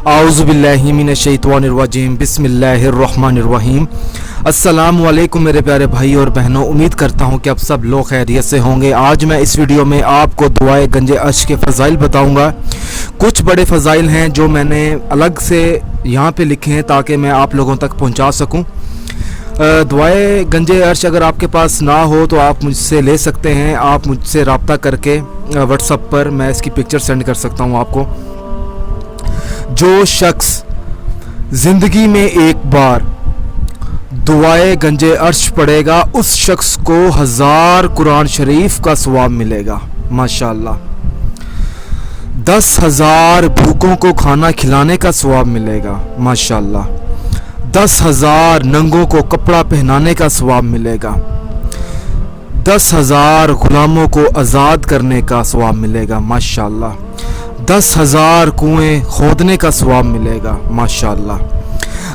आऊज़ु बिल्लाहि मिनश शैतानिर रजीम बिस्मिल्लाहिर रहमानिर रहीम। अस्सलामु अलैकुम मेरे प्यारे भाई और बहनों, उम्मीद करता हूँ कि आप सब लोग खैरियत से होंगे। आज मैं इस वीडियो में आपको दुआए गंजे अर्श के फ़ज़ाइल बताऊँगा। कुछ बड़े फ़ज़ाइल हैं जो मैंने अलग से यहाँ पे लिखे हैं ताकि मैं आप लोगों तक पहुँचा सकूँ। दुआए गंजे अर्श अगर आपके पास ना हो तो आप मुझसे ले सकते हैं। आप मुझसे रब्ता करके व्हाट्सएप पर मैं इसकी पिक्चर सेंड कर सकता हूँ आपको। जो शख्स ज़िंदगी में एक बार दुआए गंजे अर्श पढ़ेगा उस शख्स को 1000 कुरान शरीफ का सवाब मिलेगा माशाअल्लाह। 10,000 भूखों को खाना खिलाने का सवाब मिलेगा माशाअल्लाह। 10,000 नंगों को कपड़ा पहनाने का सवाब मिलेगा। 10,000 गुलामों को आज़ाद करने का सवाब मिलेगा माशाअल्लाह। 10,000 कुएं खोदने का सवाब मिलेगा माशाअल्लाह।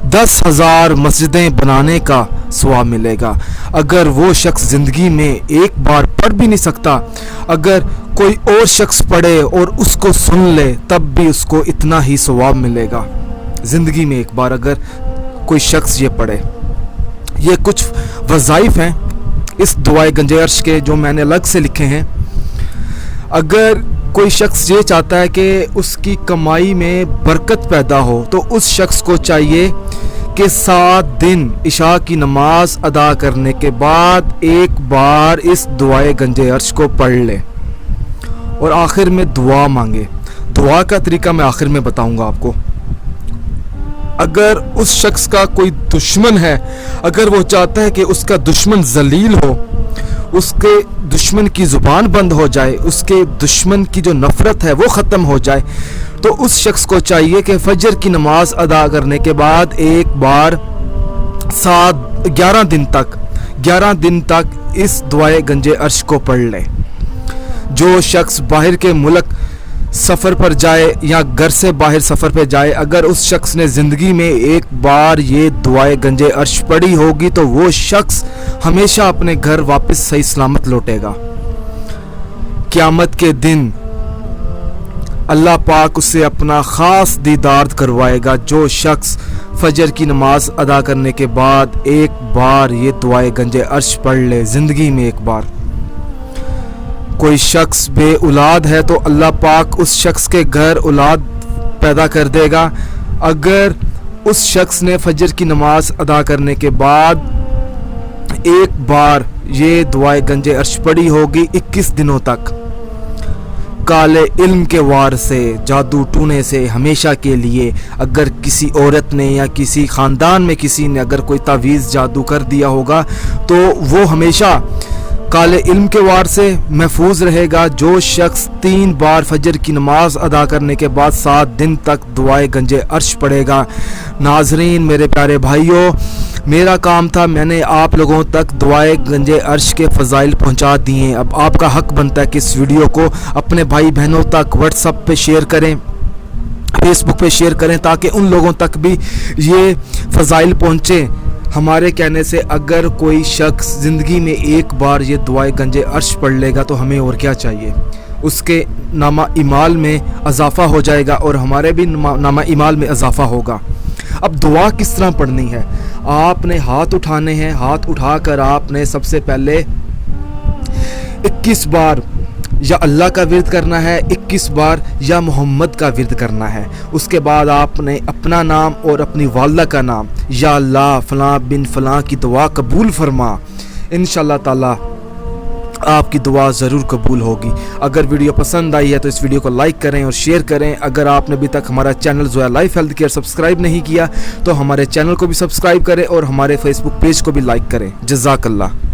10,000 मस्जिदें बनाने का सवाब मिलेगा। अगर वो शख्स ज़िंदगी में एक बार पढ़ भी नहीं सकता, अगर कोई और शख्स पढ़े और उसको सुन ले तब भी उसको इतना ही सवाब मिलेगा। ज़िंदगी में एक बार अगर कोई शख्स ये पढ़े। ये कुछ वज़ाइफ हैं इस दुआए गंजे अर्श के जो मैंने अलग से लिखे हैं। अगर कोई शख्स ये चाहता है कि उसकी कमाई में बरकत पैदा हो तो उस शख्स को चाहिए कि 7 दिन इशा की नमाज अदा करने के बाद एक बार इस दुआए गंजे अर्श को पढ़ ले और आखिर में दुआ मांगे। दुआ का तरीका मैं आखिर में बताऊंगा आपको। अगर उस शख्स का कोई दुश्मन है, अगर वो चाहता है कि उसका दुश्मन जलील हो, उसके दुश्मन की ज़ुबान बंद हो जाए, उसके दुश्मन की जो नफ़रत है वो ख़त्म हो जाए, तो उस शख्स को चाहिए कि फजर की नमाज अदा करने के बाद एक बार 11 दिन तक इस दुआए गंजे अर्श को पढ़ ले। जो शख्स बाहर के मुल्क सफ़र पर जाए या घर से बाहर सफ़र पर जाए, अगर उस शख्स ने ज़िंदगी में एक बार ये दुआए गंजे अर्श पढ़ी होगी तो वो शख्स हमेशा अपने घर वापस सही सलामत लौटेगा। क़यामत के दिन अल्लाह पाक उससे अपना ख़ास दीदार करवाएगा। जो शख्स फजर की नमाज अदा करने के बाद एक बार ये दुआए गंजे अर्श पढ़ ले ज़िंदगी में एक बार। कोई शख्स बे औलाद है तो अल्लाह पाक उस शख्स के घर औलाद पैदा कर देगा। अगर उस शख्स ने फजर की नमाज अदा करने के बाद एक बार ये दुआए गंजे अर्श पढ़ी होगी 21 दिनों तक, काले इल्म के वार से, जादू टूने से हमेशा के लिए, अगर किसी औरत ने या किसी ख़ानदान में किसी ने अगर कोई तावीज़ जादू कर दिया होगा तो वो हमेशा काले इल्म के वार से महफूज रहेगा। जो शख्स 3 बार फजर की नमाज अदा करने के बाद 7 दिन तक दुआए गंजे अर्श पढ़ेगा। नाजरीन मेरे प्यारे भाइयों, मेरा काम था, मैंने आप लोगों तक दुआए गंजे अर्श के फ़ज़ाइल पहुंचा दिए। अब आपका हक बनता है कि इस वीडियो को अपने भाई बहनों तक व्हाट्सएप पे शेयर करें, फेसबुक पे शेयर करें ताकि उन लोगों तक भी ये फ़ज़ाइल पहुँचे। हमारे कहने से अगर कोई शख्स ज़िंदगी में एक बार ये दुआए गंजे अर्श पढ़ लेगा तो हमें और क्या चाहिए। उसके नामा इमाल में इजाफ़ा हो जाएगा और हमारे भी नामा इमाल में इजाफ़ा होगा। अब दुआ किस तरह पढ़नी है? आपने हाथ उठाने हैं। हाथ उठाकर आपने सबसे पहले 21 बार या अल्लाह का विर्द करना है, 21 बार या मोहम्मद का विर्द करना है। उसके बाद आपने अपना नाम और अपनी वालदा का नाम, या अल्लाह फ़लाँ बिन फ़लाँ की दुआ कबूल फरमा। इंशाअल्लाह ताला आपकी दुआ ज़रूर कबूल होगी। अगर वीडियो पसंद आई है तो इस वीडियो को लाइक करें और शेयर करें। अगर आपने अभी तक हमारा channel Zoya life health care subscribe नहीं किया तो हमारे चैनल को भी सब्सक्राइब करें और हमारे फेसबुक पेज को भी लाइक करें। जज़ाकल्लाह।